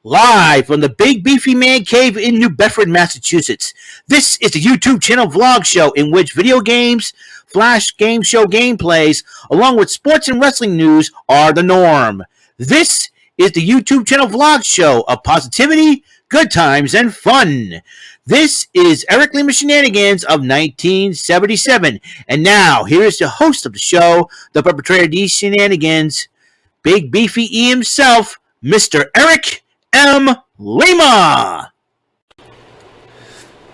Live from the Big Beefy Man Cave in New Bedford, Massachusetts. This is the YouTube channel vlog show in which video games, flash game show gameplays, along with sports and wrestling news are the norm. This is the YouTube channel vlog show of positivity, good times, and fun. This is Eric Lima Shenanigans of 1977. And now, here is the host of the show, the perpetrator of these shenanigans, Big Beefy E himself, Mr. Eric M. Lima.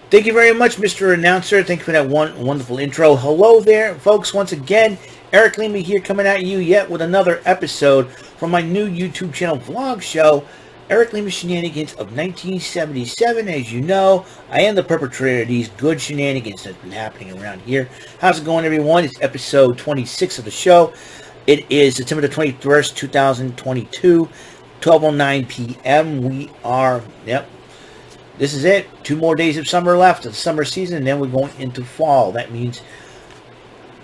Thank you very much, Mr. Announcer. Thank you for that wonderful intro. Hello there, folks. Once again, Eric Lima here coming at you yet with another episode from my new YouTube channel vlog show, Eric Lima Shenanigans of 1977. As you know, I am the perpetrator of these good shenanigans that's been happening around here. How's it going, everyone? It's episode 26 of the show. It is September the 21st, 2022, 12:09 p.m. We are, this is it. 2 more days of summer left of the summer season, and then we're going into fall. That means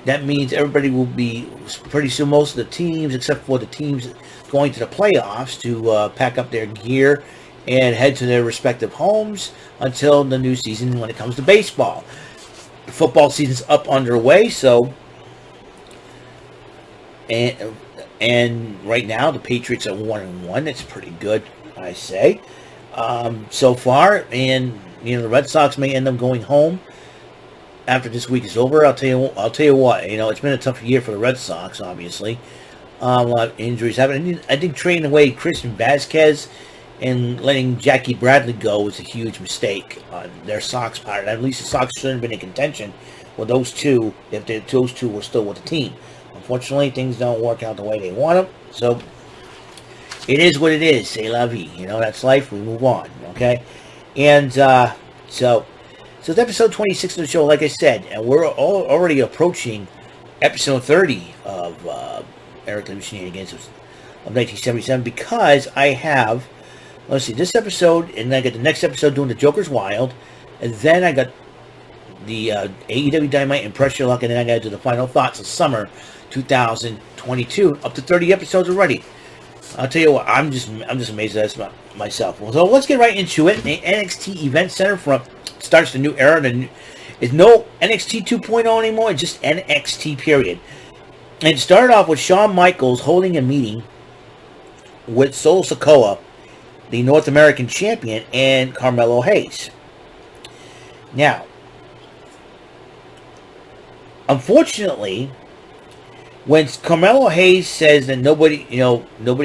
everybody will be, pretty soon, most of the teams, except for the teams going to the playoffs, to pack up their gear and head to their respective homes until the new season when it comes to baseball. The football season's up underway, so... And right now, the Patriots are 1-1. That's pretty good, I say, so far. And the Red Sox may end up going home after this week is over. I'll tell you what. It's been a tough year for the Red Sox. Obviously, a lot of injuries happening. I think trading away Christian Vasquez and letting Jackie Bradley go was a huge mistake on their Sox part. At least the Sox shouldn't have been in contention with those two if those two were still with the team. Unfortunately, things don't work out the way they want them, so it is what it is. C'est la vie. That's life. We move on, okay? And so it's episode 26 of the show, like I said, and we're already approaching episode 30 of Eric Lima Shenanigans of 1977, because I have, let's see, this episode, and then I got the next episode doing the Joker's Wild, and then I got the AEW Dynamite and Pressure Luck, and then I got to do the final thoughts of summer 2022, up to 30 episodes already. I'll tell you what, I'm just amazed at this myself. Well, so let's get right into it. The NXT Event Center starts the new era. It's no NXT 2.0 anymore. It's just NXT period. And it started off with Shawn Michaels holding a meeting with Solo Sikoa, the North American champion, and Carmelo Hayes. Now, unfortunately, when Carmelo Hayes says that nobody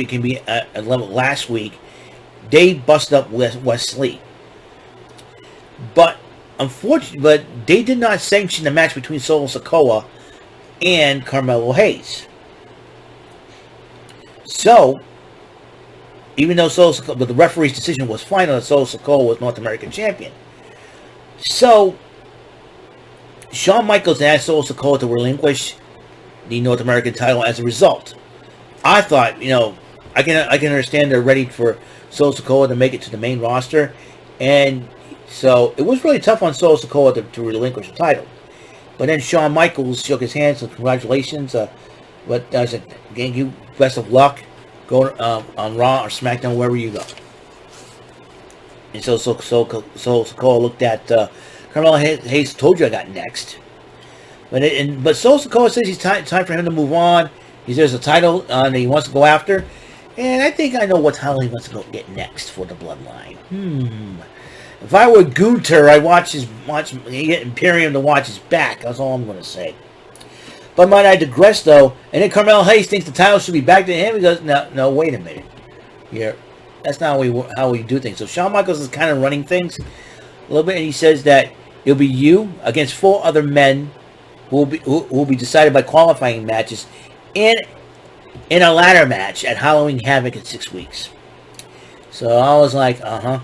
can be at a level last week, they bust up Wesley. But unfortunately, they did not sanction the match between Solo Sikoa and Carmelo Hayes. So, even though the referee's decision was final that Solo Sikoa was North American champion, so Shawn Michaels asked Solo Sikoa to relinquish the North American title as a result. I thought, I can understand they're ready for Solo Sikoa to make it to the main roster, and so it was really tough on Solo Sikoa to relinquish the title. But then Shawn Michaels shook his hands and congratulations. But I said, thank you, best of luck. Go on Raw or SmackDown, wherever you go. And so Sikoa looked at Carmelo Hayes. Told you I got next. But Solo Sikoa says it's time for him to move on. There's a title that he wants to go after. And I think I know what title he wants to go get next for the Bloodline. If I were Gunther, I'd get Imperium to watch his back. That's all I'm going to say. But might I digress, though. And then Carmelo Hayes thinks the title should be back to him. He goes, no, wait a minute. Here, that's not how we do things. So Shawn Michaels is kind of running things a little bit. And he says that it'll be you against 4 other men who will be decided by qualifying matches in a ladder match at Halloween Havoc in 6 weeks. So I was like, I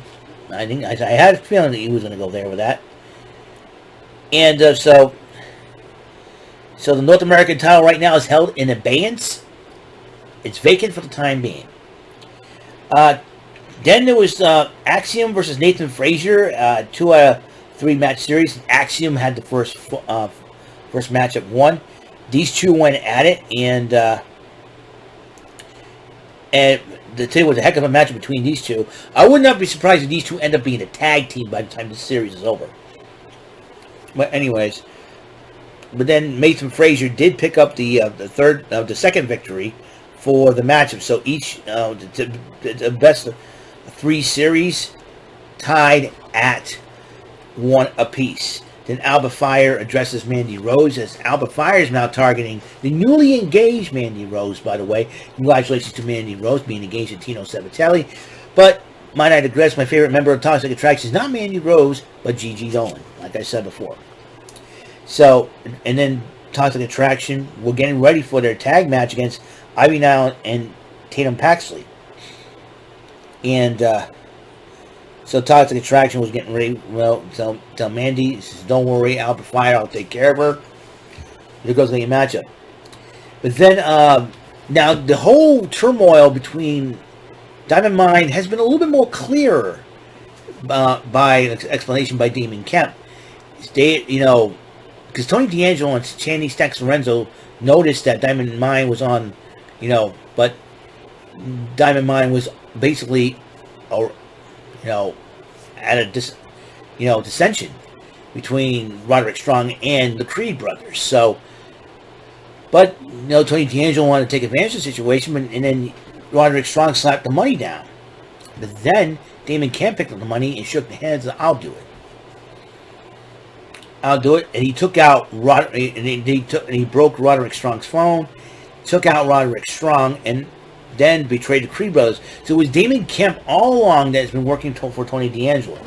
had a feeling that he was going to go there with that. And so the North American title right now is held in abeyance. It's vacant for the time being. Then there was Axiom versus Nathan Frazer, 2 out of 3 match series. Axiom had the first matchup won. These two went at it, and the today was a heck of a match between these two. I would not be surprised if these two end up being a tag team by the time this series is over. But anyways, but then Nathan Frazer did pick up the second victory for the matchup. So each the best of 3 series tied at 1 apiece. Then Alba Fire addresses Mandy Rose, as Alba Fire is now targeting the newly engaged Mandy Rose, by the way. Congratulations to Mandy Rose being engaged to Tino Sabatelli. But might I digress, my favorite member of Toxic Attraction is not Mandy Rose, but Gigi Dolan, like I said before. So, and then Toxic Attraction, we're getting ready for their tag match against Ivy Nile and Tatum Paxley. And, so Toxic Attraction was getting ready. Well, tell Mandy, says, don't worry, Alba Fire, I'll take care of her. There goes the matchup. But then, now the whole turmoil between Diamond Mine has been a little bit more clearer by an explanation by Damon Kemp. Because Tony D'Angelo and Channing Stack Lorenzo noticed that Diamond Mine was on, but Diamond Mine was basically, at a dissension between Roderick Strong and the Creed brothers. So, but Tony D'Angelo wanted to take advantage of the situation, and then Roderick Strong slapped the money down. But then Damon Kemp picked up the money and shook the hands and I'll do it. I'll do it. And he took out he broke Roderick Strong's phone, took out Roderick Strong, and then betrayed the Creed brothers. So it was Damon Kemp all along that's been working for Tony D'Angelo.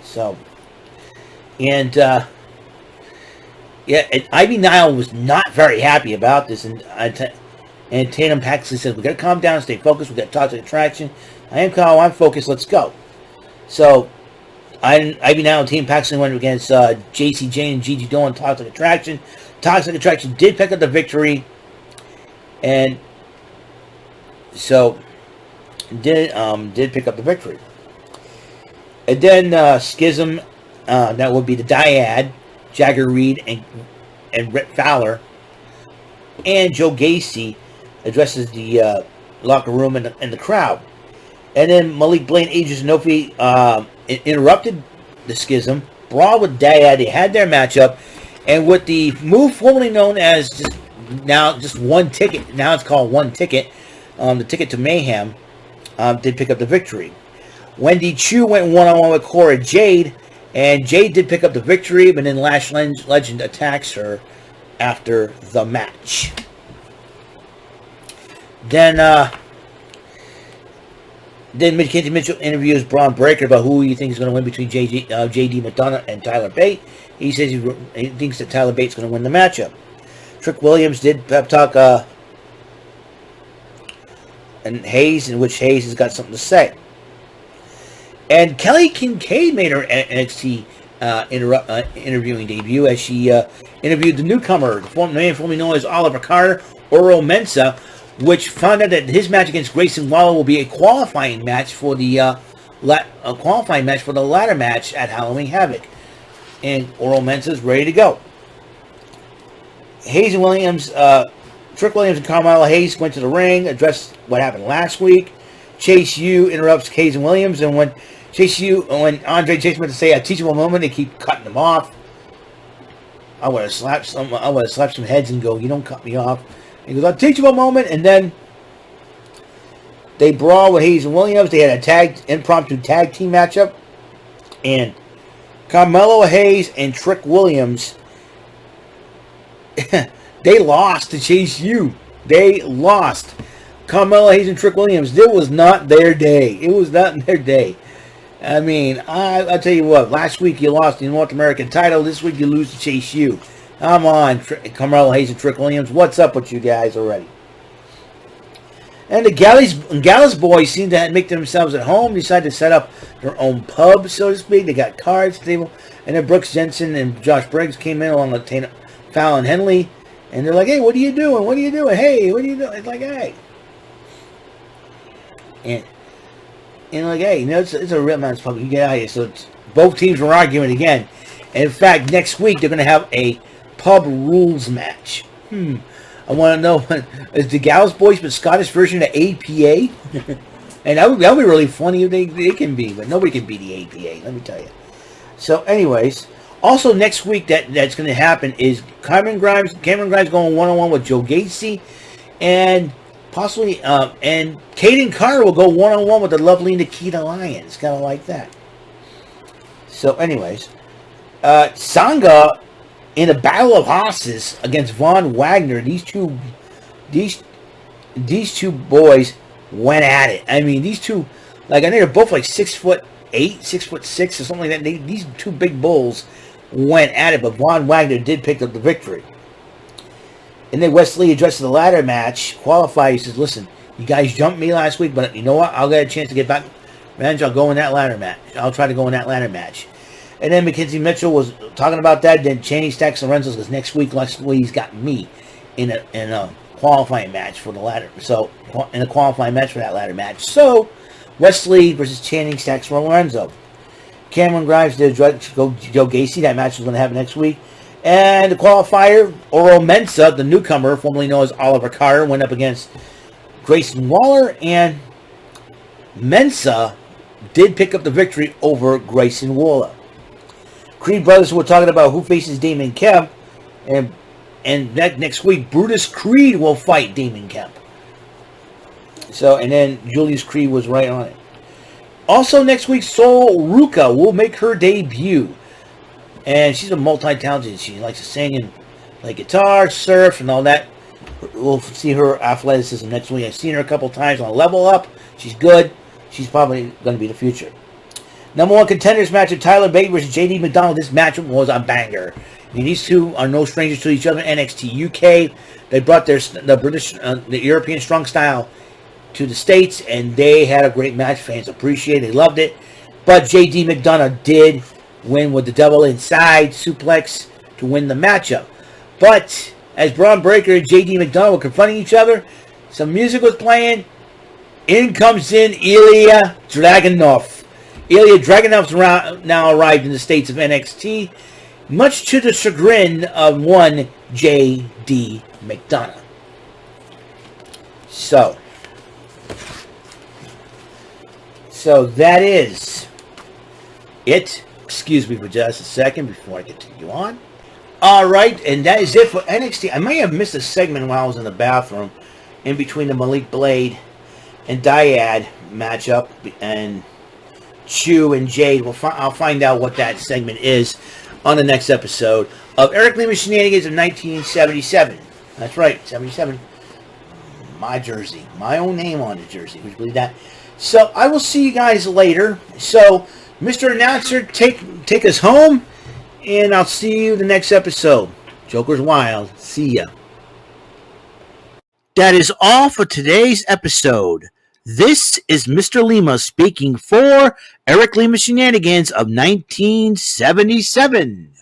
So, and Ivy Nile was not very happy about this, and Tatum Paxley said, "We got to calm down, stay focused. We got Toxic Attraction. I am calm. I'm focused. Let's go." So, Ivy Nile and Tatum Paxley went against JC Jane and Gigi Dolan. Toxic Attraction. Toxic Attraction did pick up the victory. And so did pick up the victory. And then Schism, that would be the Dyad, Jagger Reed and Rhett Fowler, and Joe Gacy addresses the locker room and the crowd. And then Malik Blaine, Adrian Sanofi interrupted the Schism, brawled with Dyad. They had their matchup, and with the move formerly known as just one ticket. Now it's called One Ticket. The Ticket to Mayhem did pick up the victory. Wendy Choo went one-on-one with Cora Jade, and Jade did pick up the victory, but then Lash Legend attacks her after the match. Then Mackenzie Mitchell interviews Braun Breaker about who he thinks is going to win between JD McDonough and Tyler Bate. He says he thinks that Tyler Bate's going to win the matchup. Trick Williams did pep talk and Hayes, in which Hayes has got something to say. And Kelly Kincaid made her NXT interviewing debut as she interviewed the newcomer, the man formerly known as Oliver Carter, Oro Mensah, which found out that his match against Grayson Waller will be a qualifying match for the ladder match at Halloween Havoc. And Oro Mensah is ready to go. Hayes and Williams, Trick Williams and Carmelo Hayes went to the ring, addressed what happened last week. Chase U interrupts Hayes and Williams, and when Andre Chase went to say a teachable moment, they keep cutting him off. I would have slapped some heads and go, "You don't cut me off." He goes, "A teachable moment," and then they brawl with Hayes and Williams. They had a impromptu tag team matchup, and Carmelo Hayes and Trick Williams, they lost to Chase U. They lost. Carmelo Hayes and Trick Williams, it was not their day. It was not their day. I mean, I'll tell you what, last week you lost the North American title. This week you lose to Chase U. Come on, Carmelo Hayes and Trick Williams. What's up with you guys already? And the Gallus boys seem to make themselves at home. Decided to set up their own pub, so to speak. They got cards, table. And then Brooks Jensen and Josh Briggs came in along with Fallon Henley. And they're like, "Hey, what are you doing? What are you doing? Hey, what are you doing?" It's like, "Hey." And like, "Hey, it's a real man's pub. You get out of here." So both teams were arguing again. And in fact, next week they're going to have a pub rules match. I want to know, is the Gallus boys the Scottish version of APA? And that would be really funny if they can be, but nobody can be the APA, let me tell you. So anyways, also next week that's going to happen is Cameron Grimes going one-on-one with Joe Gacy, and possibly, and Kaden Carter will go one-on-one with the lovely Nikita Lyons, kind of like that. So anyways, Sangha in a battle of hosses against Von Wagner, these two boys went at it. I mean, these two, like, I think they're both like 6'8", 6'6", or something like that. These two big bulls went at it, but Von Wagner did pick up the victory. And then Wesley addresses the ladder match. Qualifier, he says, listen, you guys jumped me last week, but you know what? I'll get a chance to get back. Revenge, I'll go in that ladder match. I'll try to go in that ladder match. And then Mackenzie Mitchell was talking about that. Then Channing Stacks Lorenzo says next week Wesley's got me in a qualifying match for the ladder. So in a qualifying match for that ladder match. So Wesley versus Channing Stacks Lorenzo. Cameron Grimes did Joe Gacy. That match is going to happen next week. And the qualifier, Oro Mensah, the newcomer, formerly known as Oliver Carter, went up against Grayson Waller, and Mensah did pick up the victory over Grayson Waller. Creed brothers were talking about who faces Damon Kemp, and next week Brutus Creed will fight Damon Kemp. So, and then Julius Creed was right on it. Also next week, Sol Ruka will make her debut. And she's a multi-talented. She likes to sing and play guitar, surf, and all that. We'll see her athleticism next week. I've seen her a couple times on Level Up. She's good. She's probably going to be the future. Number one contenders match of Tyler Bate versus JD McDonald. This match was a banger. I mean, these two are no strangers to each other. NXT UK. They brought the European strong style to the States, and they had a great match. Fans appreciated it. They loved it. But JD McDonald did win with the double inside suplex to win the matchup. But as Braun Breaker and JD McDonald were confronting each other, some music was playing. In comes Ilya Dragunov. Ilya Dragunov's now arrived in the States of NXT, much to the chagrin of one JD McDonald. So that is it. Excuse me for just a second before I continue on. Alright, and that is it for NXT. I may have missed a segment while I was in the bathroom in between the Malik Blade and Dyad matchup and Choo and Jade. I'll find out what that segment is on the next episode of Eric Lima Shenanigans of 1977. That's right, 77. My jersey. My own name on the jersey. Would you believe that? So I will see you guys later. So Mr. Announcer, take us home, and I'll see you the next episode. Joker's Wild. See ya. That is all for today's episode. This is Mr. Lima speaking for Eric Lima Shenanigans of 1977.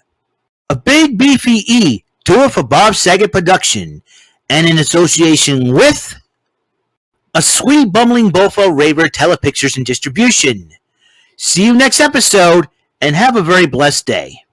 A Big Beefy E, tour for Bob Saget production, and in association with a Sweet Bumbling Bofo Raver Telepictures and Distribution. See you next episode, and have a very blessed day.